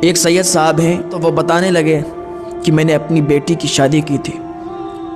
ایک سید صاحب ہیں تو وہ بتانے لگے کہ میں نے اپنی بیٹی کی شادی کی تھی،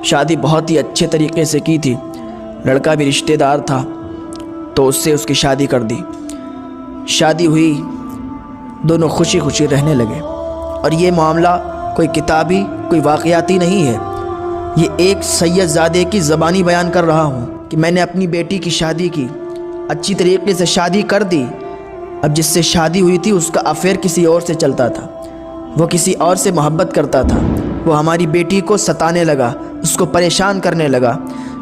شادی بہت ہی اچھے طریقے سے کی تھی، لڑکا بھی رشتہ دار تھا تو اس سے اس کی شادی کر دی۔ شادی ہوئی، دونوں خوشی خوشی رہنے لگے، اور یہ معاملہ کوئی کتابی کوئی واقعاتی نہیں ہے، یہ ایک سید زادے کی زبانی بیان کر رہا ہوں کہ میں نے اپنی بیٹی کی شادی کی، اچھی طریقے سے شادی کر دی۔ اب جس سے شادی ہوئی تھی اس کا افیئر کسی اور سے چلتا تھا، وہ کسی اور سے محبت کرتا تھا، وہ ہماری بیٹی کو ستانے لگا، اس کو پریشان کرنے لگا۔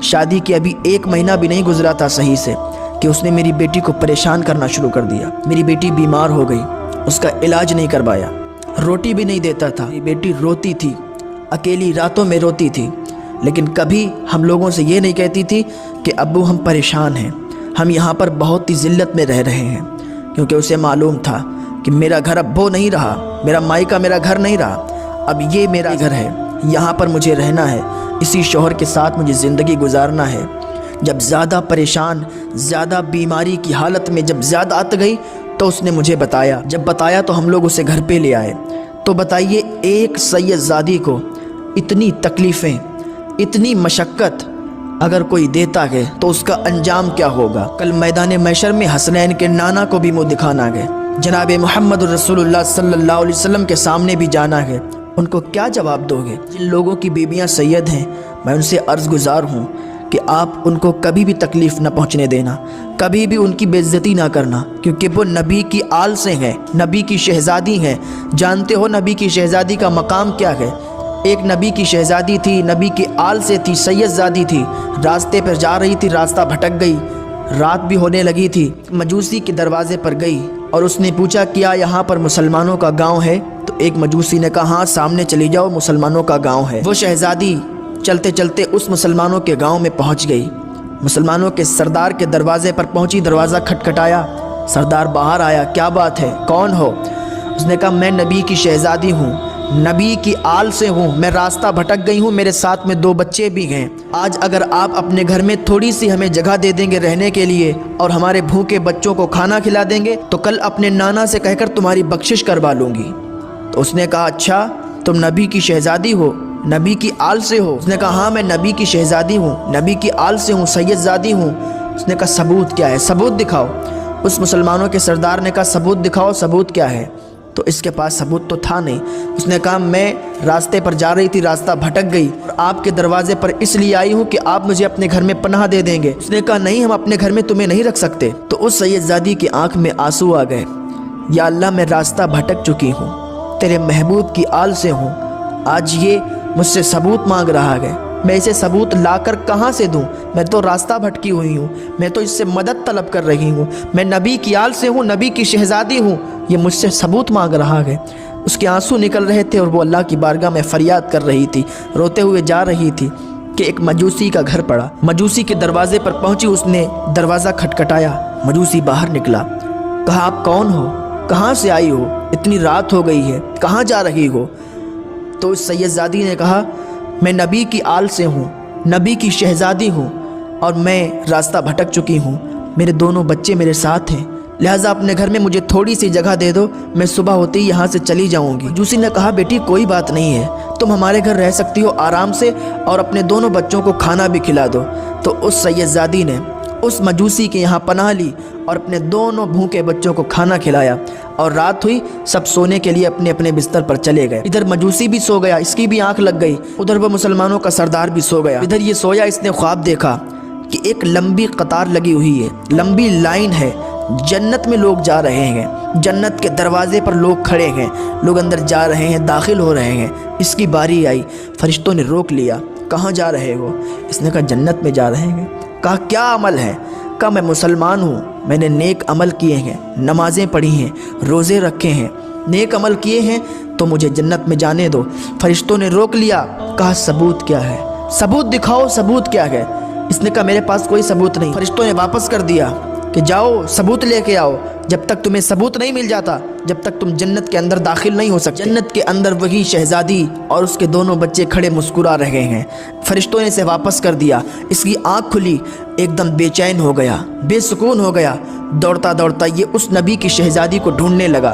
شادی کے ابھی 1 مہینہ بھی نہیں گزرا تھا صحیح سے کہ اس نے میری بیٹی کو پریشان کرنا شروع کر دیا۔ میری بیٹی بیمار ہو گئی، اس کا علاج نہیں کروایا، روٹی بھی نہیں دیتا تھا۔ میری بیٹی روتی تھی، اکیلی راتوں میں روتی تھی، لیکن کبھی ہم لوگوں سے یہ نہیں کہتی تھی کہ ابو ہم پریشان ہیں، ہم یہاں پر بہت ہی ذلت میں رہ رہے ہیں، کیونکہ اسے معلوم تھا کہ میرا گھر اب وہ نہیں رہا، میرا مائکہ میرا گھر نہیں رہا، اب یہ میرا گھر ہے، یہاں پر مجھے رہنا ہے، اسی شوہر کے ساتھ مجھے زندگی گزارنا ہے۔ جب زیادہ پریشان، زیادہ بیماری کی حالت میں جب زیادہ آت گئی تو اس نے مجھے بتایا، جب بتایا تو ہم لوگ اسے گھر پہ لے آئے۔ تو بتائیے ایک سید زادی کو اتنی تکلیفیں، اتنی مشقت اگر کوئی دیتا ہے تو اس کا انجام کیا ہوگا؟ کل میدان محشر میں حسنین کے نانا کو بھی منہ دکھانا ہے، جناب محمد رسول اللہ صلی اللہ علیہ وسلم کے سامنے بھی جانا ہے، ان کو کیا جواب دو گے؟ جن لوگوں کی بیویاں سید ہیں میں ان سے عرض گزار ہوں کہ آپ ان کو کبھی بھی تکلیف نہ پہنچنے دینا، کبھی بھی ان کی بے عزتی نہ کرنا، کیونکہ وہ نبی کی آل سے ہیں، نبی کی شہزادی ہیں۔ جانتے ہو نبی کی شہزادی کا مقام کیا ہے؟ ایک نبی کی شہزادی تھی، نبی کی آل سے تھی، سید زادی تھی، راستے پر جا رہی تھی، راستہ بھٹک گئی، رات بھی ہونے لگی تھی، مجوسی کے دروازے پر گئی اور اس نے پوچھا کیا یہاں پر مسلمانوں کا گاؤں ہے؟ تو ایک مجوسی نے کہا ہاں سامنے چلی جاؤ، مسلمانوں کا گاؤں ہے۔ وہ شہزادی چلتے چلتے اس مسلمانوں کے گاؤں میں پہنچ گئی، مسلمانوں کے سردار کے دروازے پر پہنچی، دروازہ کھٹکھٹایا، سردار باہر آیا، کیا بات ہے، کون ہو؟ اس نے کہا میں نبی کی شہزادی ہوں، نبی کی آل سے ہوں، میں راستہ بھٹک گئی ہوں، میرے ساتھ میں 2 بچے بھی ہیں، آج اگر آپ اپنے گھر میں تھوڑی سی ہمیں جگہ دے دیں گے رہنے کے لیے اور ہمارے بھوکے بچوں کو کھانا کھلا دیں گے تو کل اپنے نانا سے کہہ کر تمہاری بخشش کروا لوں گی۔ تو اس نے کہا اچھا تم نبی کی شہزادی ہو، نبی کی آل سے ہو؟ اس نے کہا ہاں میں نبی کی شہزادی ہوں، نبی کی آل سے ہوں، سید زادی ہوں۔ اس نے کہا ثبوت کیا ہے؟ ثبوت دکھاؤ۔ اس مسلمانوں کے سردار نے کہا ثبوت دکھاؤ، ثبوت کیا ہے؟ تو اس کے پاس ثبوت تو تھا نہیں۔ اس نے کہا میں راستے پر جا رہی تھی، راستہ بھٹک گئی اور آپ کے دروازے پر اس لیے آئی ہوں کہ آپ مجھے اپنے گھر میں پناہ دے دیں گے۔ اس نے کہا نہیں ہم اپنے گھر میں تمہیں نہیں رکھ سکتے۔ تو اس سید زادی کی آنکھ میں آنسو آ گئے، یا اللہ میں راستہ بھٹک چکی ہوں، تیرے محبوب کی آل سے ہوں، آج یہ مجھ سے ثبوت مانگ رہا ہے، میں اسے ثبوت لا کر کہاں سے دوں؟ میں تو راستہ بھٹکی ہوئی ہوں، میں تو اس سے مدد طلب کر رہی ہوں، میں نبی کی آل سے ہوں، نبی کی شہزادی ہوں، یہ مجھ سے ثبوت مانگ رہا ہے۔ اس کے آنسو نکل رہے تھے اور وہ اللہ کی بارگاہ میں فریاد کر رہی تھی، روتے ہوئے جا رہی تھی کہ ایک مجوسی کا گھر پڑا، مجوسی کے دروازے پر پہنچی، اس نے دروازہ کھٹکھٹایا، مجوسی باہر نکلا، کہا آپ کون ہو؟ کہاں سے آئی ہو؟ اتنی رات ہو گئی ہے، کہاں جا رہی ہو؟ تو اس سید زادی نے کہا میں نبی کی آل سے ہوں، نبی کی شہزادی ہوں اور میں راستہ بھٹک چکی ہوں، میرے 2 بچے میرے ساتھ ہیں، لہٰذا اپنے گھر میں مجھے تھوڑی سی جگہ دے دو، میں صبح ہوتے ہی یہاں سے چلی جاؤں گی۔ مجوسی نے کہا بیٹی کوئی بات نہیں ہے، تم ہمارے گھر رہ سکتی ہو آرام سے اور اپنے 2 بچوں کو کھانا بھی کھلا دو۔ تو اس سید زادی نے اس مجوسی کے یہاں پناہ لی اور اپنے 2 بھوکے بچوں کو کھانا کھلایا، اور رات ہوئی سب سونے کے لیے اپنے اپنے بستر پر چلے گئے۔ ادھر مجوسی بھی سو گیا، اس کی بھی آنکھ لگ گئی، ادھر وہ مسلمانوں کا سردار بھی سو گیا۔ ادھر یہ سویا، اس نے خواب دیکھا کہ ایک لمبی قطار لگی ہوئی ہے، لمبی لائن ہے، جنت میں لوگ جا رہے ہیں، جنت کے دروازے پر لوگ کھڑے ہیں، لوگ اندر جا رہے ہیں، داخل ہو رہے ہیں۔ اس کی باری آئی، فرشتوں نے روک لیا، کہاں جا رہے ہو؟ اس نے کہا جنت میں جا رہے ہیں۔ کہا کیا عمل ہے؟ کہا میں مسلمان ہوں، میں نے نیک عمل کیے ہیں، نمازیں پڑھی ہیں، روزے رکھے ہیں، نیک عمل کیے ہیں تو مجھے جنت میں جانے دو۔ فرشتوں نے روک لیا، کہا ثبوت کیا ہے؟ ثبوت دکھاؤ، ثبوت کیا ہے؟ اس نے کہا میرے پاس کوئی ثبوت نہیں۔ فرشتوں نے واپس کر دیا کہ جاؤ ثبوت لے کے آؤ، جب تک تمہیں ثبوت نہیں مل جاتا جب تک تم جنت کے اندر داخل نہیں ہو سکتے۔ جنت کے اندر وہی شہزادی اور اس کے 2 بچے کھڑے مسکرا رہے ہیں۔ فرشتوں نے اسے واپس کر دیا، اس کی آنکھ کھلی، ایک دم بے چین ہو گیا، بے سکون ہو گیا، دوڑتا دوڑتا یہ اس نبی کی شہزادی کو ڈھونڈنے لگا،